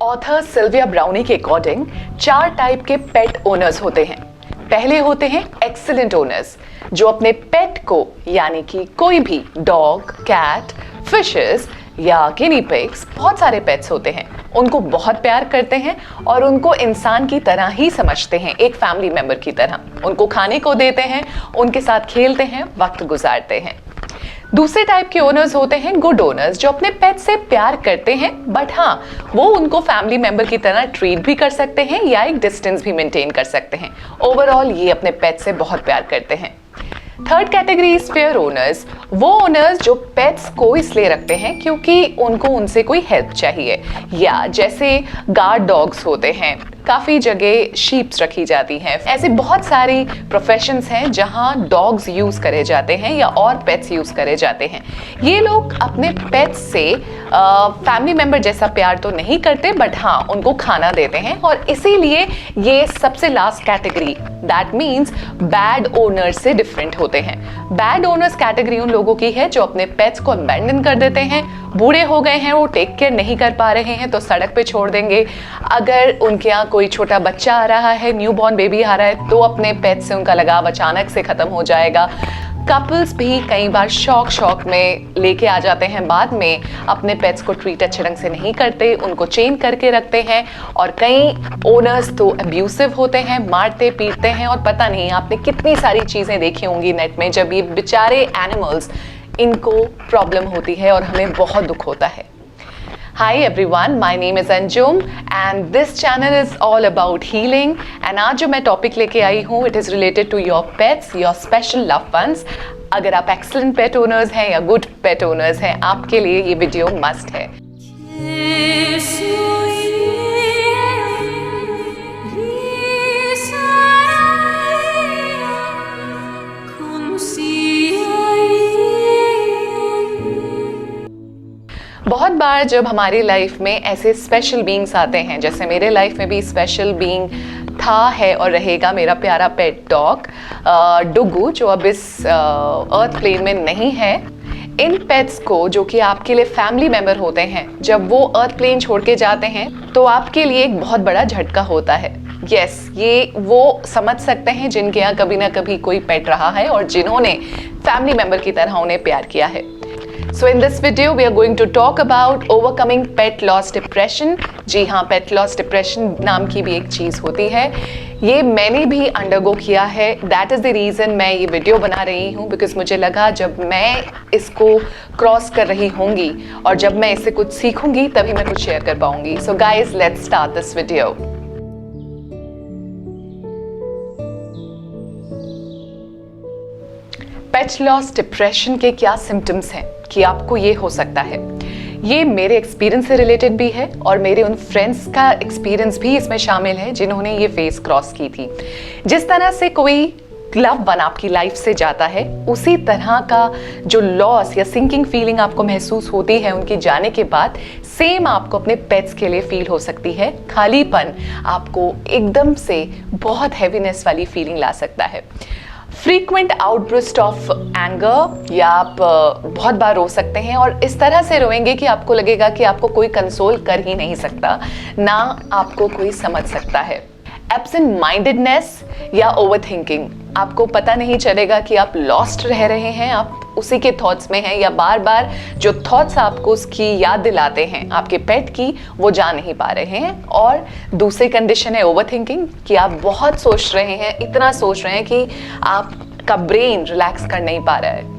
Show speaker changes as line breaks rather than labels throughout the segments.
Author Sylvia brownie के according 4 type के पेट owners होते हैं। पहले होते हैं एक्सीलेंट ओनर्स, जो अपने पेट को यानी कि कोई भी डॉग, कैट, फिशेस या गिनी पिग्स, बहुत सारे पेट्स होते हैं, उनको बहुत प्यार करते हैं और उनको इंसान की तरह ही समझते हैं, एक फैमिली मेंबर की तरह। उनको खाने को देते हैं, उनके साथ खेलते हैं, वक्त गुजारते हैं। दूसरे टाइप के ओनर्स होते हैं गुड ओनर्स, जो अपने पेट से प्यार करते हैं, बट हाँ, वो उनको फैमिली मेंबर की तरह ट्रीट भी कर सकते हैं या एक डिस्टेंस भी मेंटेन कर सकते हैं। ओवरऑल ये अपने पेट से बहुत प्यार करते हैं। Third category is fair owners, वो ओनर्स जो पेट्स को इसलिए रखते हैं क्योंकि उनको उनसे कोई हेल्प चाहिए, या जैसे गार्ड डॉग्स होते हैं, काफ़ी जगह शीप्स रखी जाती हैं। ऐसे बहुत सारी प्रोफेशंस हैं जहां डॉग्स यूज़ करे जाते हैं या और पेट्स यूज़ करे जाते हैं। ये लोग अपने पेट्स से फैमिली मेंबर जैसा प्यार तो नहीं करते, बट हाँ, उनको खाना देते हैं, और इसीलिए ये सबसे last category, that means bad owners से डिफरेंट होते हैं। बैड ओनर्स कैटेगरी उन लोगों की है जो अपने पेट्स को अबैंडन कर देते हैं, बूढ़े हो गए हैं, वो टेक केयर नहीं कर पा रहे हैं तो सड़क पे छोड़ देंगे। अगर उनके यहाँ कोई छोटा बच्चा आ रहा है, न्यू बॉर्न बेबी आ रहा है, तो अपने पेट से उनका लगाव अचानक से खत्म हो जाएगा। कपल्स भी कई बार शौक में लेके आ जाते हैं, बाद में अपने पेट्स को ट्रीट अच्छे ढंग से नहीं करते, उनको चेन करके रखते हैं, और कई ओनर्स तो अब्यूसिव होते हैं, मारते पीटते हैं, और पता नहीं आपने कितनी सारी चीज़ें देखी होंगी नेट में, जब ये बेचारे एनिमल्स, इनको प्रॉब्लम होती है और हमें बहुत दुख होता है। Hi everyone, my name is Anjum and this channel is all about healing, and आज जो मैं टॉपिक लेके आई हूँ, it is related to your pets, your special loved ones। अगर आप excellent pet owners हैं या good pet owners हैं, आपके लिए ये वीडियो मस्ट है। बहुत बार जब हमारी लाइफ में ऐसे स्पेशल बीइंग्स आते हैं, जैसे मेरे लाइफ में भी स्पेशल बीइंग था, है और रहेगा मेरा प्यारा पेट डॉग डुगू, जो अब इस अर्थ प्लेन में नहीं है। इन पेट्स को, जो कि आपके लिए फैमिली मेंबर होते हैं, जब वो अर्थ प्लेन छोड़ के जाते हैं तो आपके लिए एक बहुत बड़ा झटका होता है। यस, ये वो समझ सकते हैं जिनके यहाँ कभी ना कभी कोई पेट रहा है और जिन्होंने फैमिली मेंबर की तरह उन्हें प्यार किया है। So in this video we are going to talk about overcoming pet loss depression। जी हाँ, pet loss depression नाम की भी एक चीज़ होती है, ये मैंने भी अंडरगो किया है। That is the reason मैं ये वीडियो बना रही हूँ, because मुझे लगा जब मैं इसको क्रॉस कर रही होंगी और जब मैं इससे कुछ सीखूंगी तभी मैं कुछ शेयर कर पाऊंगी। So guys, let's start this video। Pet loss depression के क्या सिम्टम्स हैं कि आपको ये हो सकता है? ये मेरे एक्सपीरियंस से रिलेटेड भी है और मेरे उन फ्रेंड्स का एक्सपीरियंस भी इसमें शामिल है जिन्होंने ये फेस क्रॉस की थी। जिस तरह से कोई लव वन आपकी लाइफ से जाता है, उसी तरह का जो लॉस या सिंकिंग फीलिंग आपको महसूस होती है उनके जाने के बाद, सेम आपको अपने पेट्स के लिए फील हो सकती है। खालीपन आपको एकदम से बहुत हैवीनेस वाली फीलिंग ला सकता है। फ्रीक्वेंट आउटब्रस्ट ऑफ एंगर, या आप बहुत बार रो सकते हैं और इस तरह से रोएंगे कि आपको लगेगा कि आपको कोई कंसोल कर ही नहीं सकता, ना आपको कोई समझ सकता है। एब्सेंट माइंडेडनेस या ओवरथिंकिंग, आपको पता नहीं चलेगा कि आप लॉस्ट रह रहे हैं, आप उसी के थॉट्स में हैं, या बार बार जो थॉट्स आपको उसकी याद दिलाते हैं आपके पेट की, वो जा नहीं पा रहे हैं। और दूसरी कंडीशन है ओवरथिंकिंग, कि आप बहुत सोच रहे हैं, इतना सोच रहे हैं कि आपका ब्रेन रिलैक्स कर नहीं पा रहा है।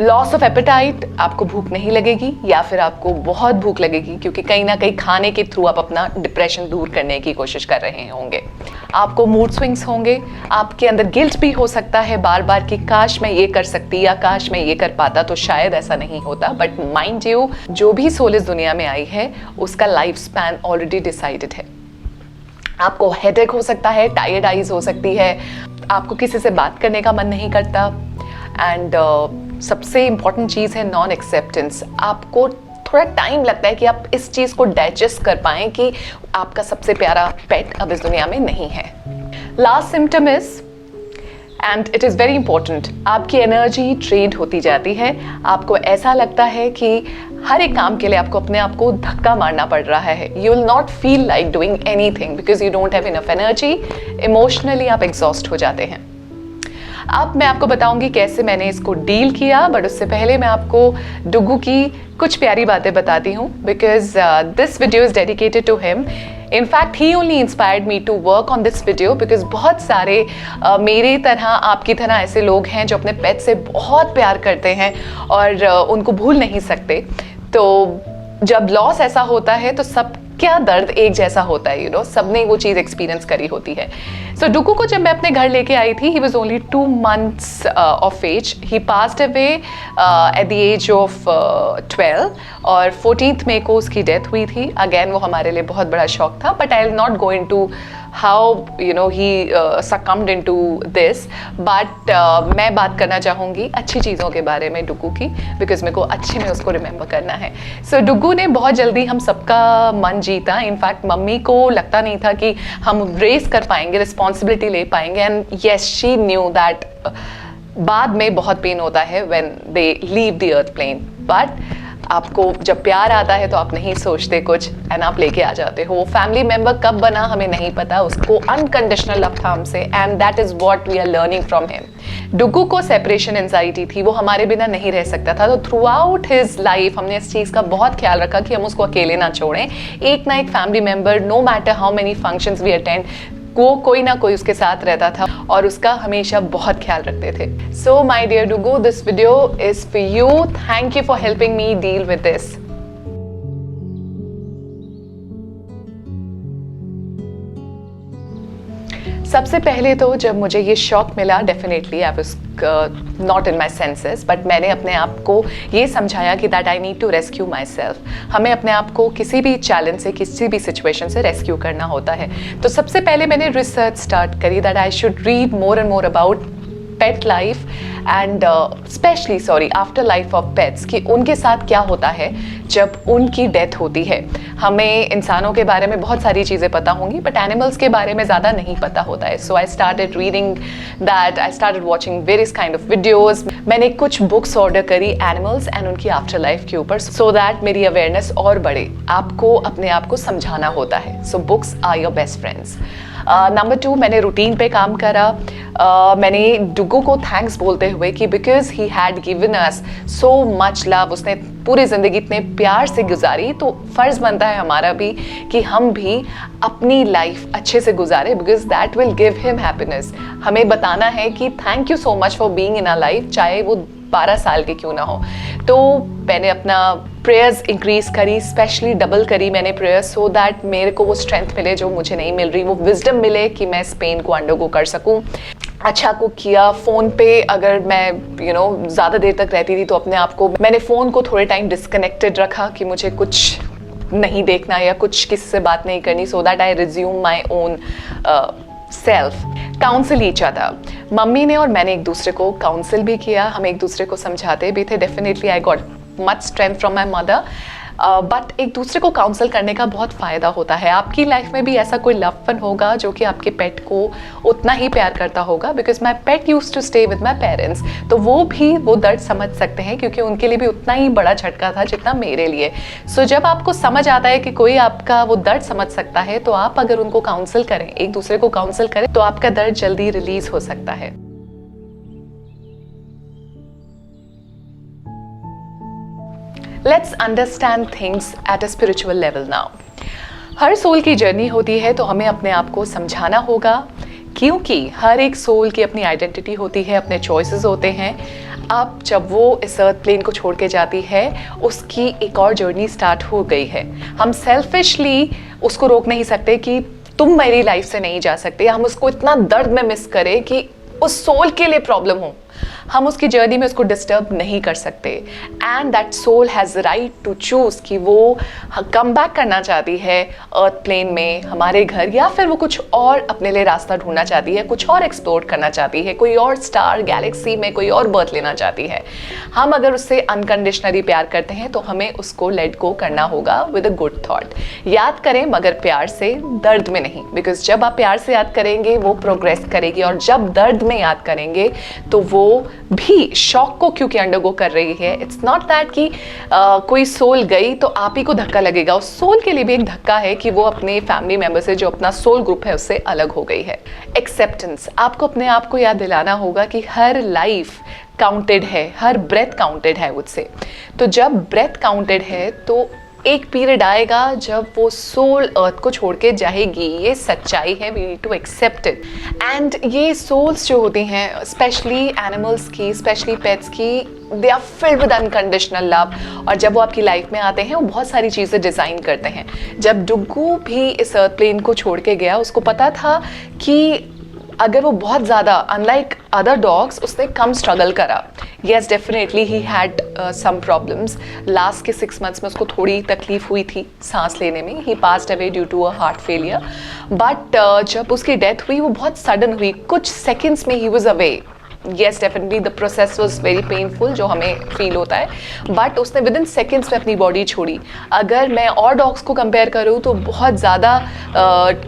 लॉस ऑफ एपेटाइट, आपको भूख नहीं लगेगी या फिर आपको बहुत भूख लगेगी, क्योंकि कहीं ना कहीं खाने के थ्रू आप अपना डिप्रेशन दूर करने की कोशिश कर रहे होंगे। आपको मूड स्विंग्स होंगे, आपके अंदर गिल्ट भी हो सकता है बार बार कि काश मैं ये कर सकती या काश मैं ये कर पाता, तो शायद ऐसा नहीं होता। बट माइंड यू, जो भी सोल इस दुनिया में आई है उसका लाइफ स्पैन ऑलरेडी डिसाइडेड है। आपको हेडेक हो सकता है, टायर्ड आइज हो सकती है, आपको किसी से बात करने का मन नहीं करता, एंड सबसे इम्पॉर्टेंट चीज़ है नॉन एक्सेप्टेंस। आपको थोड़ा टाइम लगता है कि आप इस चीज़ को डाइजेस्ट कर पाएँ कि आपका सबसे प्यारा पेट अब इस दुनिया में नहीं है। Last symptom is and it is very important. आपकी एनर्जी ट्रेड होती जाती है, आपको ऐसा लगता है कि हर एक काम के लिए आपको अपने आप को धक्का मारना पड़ रहा है। You will not feel like doing anything because you don't have enough energy. Emotionally आप एग्जॉस्ट हो जाते हैं। अब मैं आपको बताऊंगी कैसे मैंने इसको डील किया, बट उससे पहले मैं आपको डुगू की कुछ प्यारी बातें बताती हूँ because this video is dedicated to him. In fact, he only inspired me to work on this video because बहुत सारे मेरी तरह, आपकी तरह ऐसे लोग हैं जो अपने पेट से बहुत प्यार करते हैं और उनको भूल नहीं सकते। तो जब लॉस ऐसा होता है तो सब क्या दर्द एक जैसा होता है, सबने वो चीज़ एक्सपीरियंस करी होती है। सो डुगू को जब मैं अपने घर लेके आई थी, he was only 2 months of age. He passed away at the age of 12 और 14th मई को उसकी डेथ हुई थी। अगेन वो हमारे लिए बहुत बड़ा शौक था, but I will not go into how he succumbed into this, but मैं बात करना चाहूँगी अच्छी चीज़ों के बारे में डुगू की, बिकॉज मेरे को अच्छे में उसको रिमेंबर करना है। सो डुगू ने बहुत जल्दी हम सबका मन जीता। इनफैक्ट मम्मी को लगता नहीं था कि हम रेस कर पाएंगे, रिस्पॉन्सिबिलिटी ले पाएंगे, and yes she knew that बाद में बहुत पेन होता है when they leave the earth plane, but आपको जब प्यार आता है तो आप नहीं सोचते कुछ एंड आप लेके आ जाते हो। वो फैमिली मेंबर कब बना हमें नहीं पता, उसको अनकंडीशनल लव था हमसे, and that is what we are learning from him. Dugu को सेपरेशन एंजाइटी थी, वो हमारे बिना नहीं रह सकता था। तो थ्रू आउट हिज लाइफ हमने इस चीज़ का बहुत ख्याल रखा कि हम उसको अकेले ना छोड़ें। एक ना एक family member, no matter how many functions we attend, वो कोई ना कोई उसके साथ रहता था और उसका हमेशा बहुत ख्याल रखते थे। So my dear Dugu, this video is for you. Thank you for helping me deal with this. सबसे पहले तो जब मुझे ये शौक मिला, definitely I was not in my senses, but मैंने अपने आप को ये समझाया कि that I need to rescue myself. हमें अपने आप को किसी भी चैलेंज से, किसी भी सिचुएशन से रेस्क्यू करना होता है। तो सबसे पहले मैंने रिसर्च स्टार्ट करी that I should read more and more about pet life and specially after life of pets, कि उनके साथ क्या होता है जब उनकी डेथ होती है। हमें इंसानों के बारे में बहुत सारी चीज़ें पता होंगी, बट एनिमल्स के बारे में ज़्यादा नहीं पता होता है। So I started reading that, I started watching various kind of videos. मैंने कुछ बुक्स ऑर्डर करी एनिमल्स एंड उनकी आफ्टर लाइफ के ऊपर, सो दैट मेरी अवेयरनेस और बढ़े। आपको अपने आप को समझाना होता है। So books are your best friends. Number 2, मैंने रूटीन पे काम करा। मैंने डुगू को थैंक्स बोलते हुए कि because he had given us so much love, उसने पूरी ज़िंदगी इतने प्यार से गुजारी, तो फ़र्ज़ बनता है हमारा भी कि हम भी अपनी लाइफ अच्छे से गुजारें, because that will give him happiness. हमें बताना है कि thank you so much for being in our life, चाहे वो 12 साल के क्यों ना हो। तो मैंने अपना प्रेयर्स इंक्रीज करी, स्पेशली डबल करी मैंने प्रेयर्स, सो दैट मेरे को वो स्ट्रेंथ मिले जो मुझे नहीं मिल रही, वो विजडम मिले कि मैं इस पेन को अंडरगो कर सकूं। अच्छा कुक किया। फ़ोन पे अगर मैं ज़्यादा देर तक रहती थी तो अपने आप को मैंने फ़ोन को थोड़े टाइम डिस्कनेक्टेड रखा कि मुझे कुछ नहीं देखना या कुछ किसी से बात नहीं करनी, so that I resume my own self. Council each other, mummy ने और मैंने एक दूसरे को काउंसिल भी किया, हम एक दूसरे को समझाते भी थे। Definitely I got much strength from my mother, but एक दूसरे को काउंसिल करने का बहुत फ़ायदा होता है। आपकी लाइफ में भी ऐसा कोई लव वन होगा जो कि आपके पेट को उतना ही प्यार करता होगा, because my pet used to stay with my parents, तो वो भी वो दर्द समझ सकते हैं क्योंकि उनके लिए भी उतना ही बड़ा झटका था जितना मेरे लिए। सो जब आपको समझ आता है कि कोई आपका वो दर्द समझ सकता है, तो आप अगर उनको काउंसिल करें, एक दूसरे को काउंसिल करें, तो आपका दर्द जल्दी रिलीज हो सकता है। Let's understand things at a spiritual level now. हर सोल की जर्नी होती है तो हमें अपने आप को समझाना होगा, क्योंकि हर एक सोल की अपनी आइडेंटिटी होती है, अपने चॉइसेस होते हैं। अब जब वो इस अर्थ प्लेन को छोड़ के जाती है, उसकी एक और जर्नी स्टार्ट हो गई है। हम सेल्फिशली उसको रोक नहीं सकते कि तुम मेरी लाइफ से नहीं जा सकते, हम उसको इतना दर्द में मिस करें कि उस सोल के लिए प्रॉब्लम हो। हम उसकी जर्नी में उसको डिस्टर्ब नहीं कर सकते। And that soul has right to choose कि वो कम बैक करना चाहती है अर्थ प्लेन में, हमारे घर, या फिर वो कुछ और अपने लिए रास्ता ढूंढना चाहती है, कुछ और एक्सप्लोर करना चाहती है, कोई और स्टार गैलेक्सी में कोई और बर्थ लेना चाहती है। हम अगर उससे अनकंडीशनली प्यार करते हैं तो हमें उसको लेट गो करना होगा विद अ गुड थॉट। याद करें मगर प्यार से, दर्द में नहीं, बिकॉज जब आप प्यार से याद करेंगे वो प्रोग्रेस करेगी, और जब दर्द में याद करेंगे तो वो भी शॉक को क्योंकि अंडरगो कर रही है। इट्स नॉट दैट कि कोई सोल गई तो आप ही को धक्का लगेगा, उस सोल के लिए भी एक धक्का है कि वो अपने फैमिली मेंबर से, जो अपना सोल ग्रुप है, उससे अलग हो गई है। एक्सेप्टेंस, आपको अपने आप को याद दिलाना होगा कि हर लाइफ काउंटेड है, हर ब्रेथ काउंटेड है मुझसे। तो जब ब्रेथ काउंटेड है तो एक पीरियड आएगा जब वो सोल अर्थ को छोड़ के जाएगी, ये सच्चाई है, we need to accept it. And ये सोल्स जो होती हैं, स्पेशली एनिमल्स की, स्पेशली पेट्स की, they are filled with unconditional love. और जब वो आपकी लाइफ में आते हैं वो बहुत सारी चीज़ें डिज़ाइन करते हैं। जब डुग्गू भी इस अर्थ प्लेन को छोड़ के गया, उसको पता था कि अगर वो बहुत ज़्यादा, अनलाइक अदर डॉग्स, उसने कम स्ट्रगल करा। Yes, definitely he had some problems. Last के 6 मंथ्स में उसको थोड़ी तकलीफ हुई थी सांस लेने में। He passed away due to a heart failure. But जब उसकी डेथ हुई वो बहुत सडन हुई, कुछ सेकेंड्स में he was away. Yes, definitely the process was very painful, जो हमें फील होता है, बट उसने विद इन सेकेंड्स में अपनी बॉडी छोड़ी। अगर मैं और डॉग्स को कंपेयर करूँ तो बहुत ज़्यादा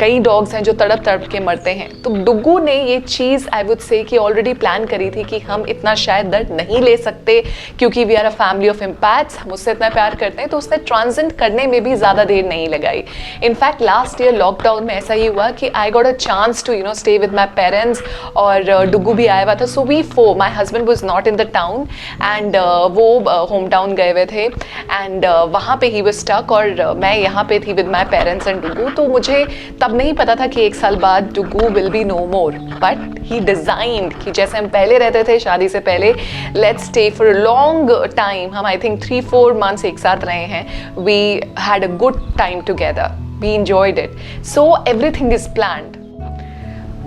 कई डॉग्स हैं जो तड़प तड़प के मरते हैं। तो डुग्गू ने ये चीज़, आई वुड से, कि ऑलरेडी प्लान करी थी कि हम इतना शायद दर्द नहीं ले सकते क्योंकि we are a family of empaths, हम उससे इतना प्यार करते हैं। तो उसने ट्रांसेंड करने में भी ज़्यादा देर नहीं लगाई। इनफैक्ट लास्ट ईयर लॉकडाउन में ऐसा ही हुआ कि I got a chance to stay with my parents, और डुग्गू भी आया हुआ था। So we four, my husband was not in the town and वो होम टाउन गए हुए थे, एंड वहाँ पे he was stuck, और मैं यहाँ पे थी with my parents and Duggu. तो मुझे तब नहीं पता था कि 1 साल बाद Duggu will be no more, but he designed कि जैसे हम पहले रहते थे शादी से पहले, let's stay for a long time। हम I think 3-4 months एक साथ रहे हैं। We had a good time together, we enjoyed it, so everything is planned।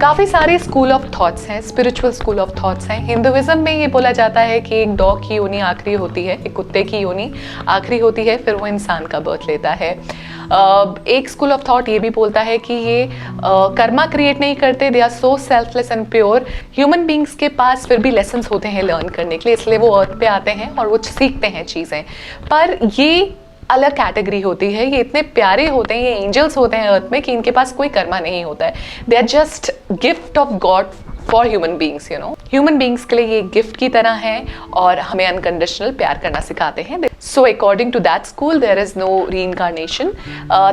काफ़ी सारे स्कूल ऑफ थॉट्स हैं, स्पिरिचुअल स्कूल ऑफ थॉट्स हैं। हिंदुइज्म में ये बोला जाता है कि एक डॉग की योनि आखिरी होती है, एक कुत्ते की योनि आखिरी होती है, फिर वो इंसान का बर्थ लेता है। एक स्कूल ऑफ थॉट ये भी बोलता है कि ये कर्मा क्रिएट नहीं करते, they are so selfless and pure. Human beings के पास फिर भी लेसन्स होते हैं लर्न करने के लिए, इसलिए वो अर्थ पे आते हैं और वो सीखते हैं चीज़ें। पर ये अलग कैटेगरी होती है, ये इतने प्यारे होते हैं, ये एंजल्स होते हैं अर्थ में, कि इनके पास कोई कर्मा नहीं होता है। They are just gift of God for human beings, human beings के लिए ये गिफ्ट की तरह है और हमें अनकंडीशनल प्यार करना सिखाते हैं। So according to that school there is no reincarnation.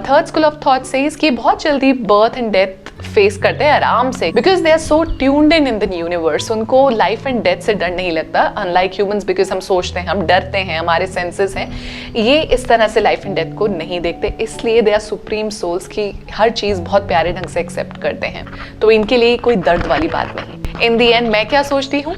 Third school of thought says कि बहुत जल्दी बर्थ एंड डेथ फेस करते हैं आराम से, because they are so tuned in the universe. उनको लाइफ एंड डेथ से डर नहीं लगता, अनलाइक ह्यूमंस, बिकॉज हम सोचते हैं, हम डरते हैं, हमारे सेंसेस हैं, ये इस तरह से लाइफ एंड डेथ को नहीं देखते। इसलिए दे आर सुप्रीम सोल्स की हर चीज़ बहुत प्यारे ढंग से एक्सेप्ट करते हैं, तो इनके लिए कोई दर्द वाली बात नहीं। इन दी एंड मैं क्या सोचती हूँ,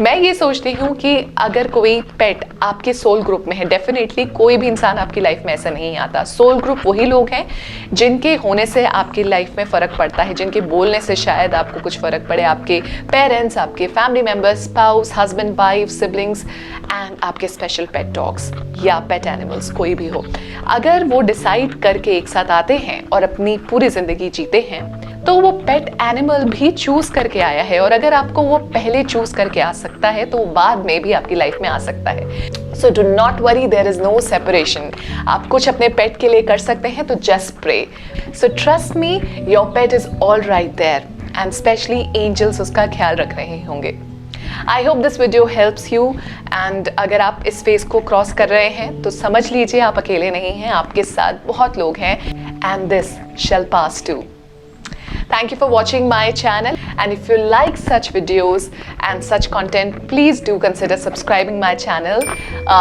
मैं ये सोचती हूँ कि अगर कोई पेट आपके सोल ग्रुप में है, डेफिनेटली कोई भी इंसान आपकी लाइफ में ऐसा नहीं आता। सोल ग्रुप वही लोग हैं जिनके होने से आपकी लाइफ में फ़र्क पड़ता है, जिनके बोलने से शायद आपको कुछ फ़र्क पड़े। आपके पेरेंट्स, आपके family members, spouse, husband, wife, siblings and आपके स्पेशल पेट डॉग्स या पेट एनिमल्स, कोई भी हो। अगर वो डिसाइड करके एक साथ आते हैं और अपनी पूरी ज़िंदगी जीते हैं, तो वो पेट एनिमल भी चूज करके आया है, और अगर आपको वो पहले चूज करके आ सकता है तो वो बाद में भी आपकी लाइफ में आ सकता है। So do not worry, there is no separation. आप कुछ अपने पेट के लिए कर सकते हैं तो just pray. So trust me, your pet is all right there, and specially angels उसका ख्याल रख रहे होंगे। I hope this video helps you, and अगर आप इस फेज को क्रॉस कर रहे हैं तो समझ लीजिए आप अकेले नहीं हैं, आपके साथ बहुत लोग हैं, and this shall pass too. Thank you for watching my channel, and if you like such videos and such content, please do consider subscribing my channel.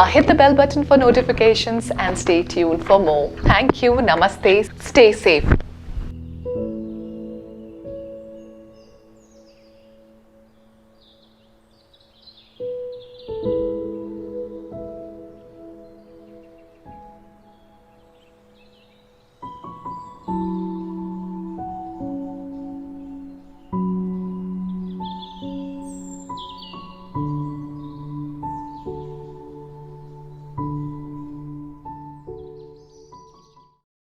Hit the bell button for notifications and stay tuned for more. Thank you. Namaste. Stay safe.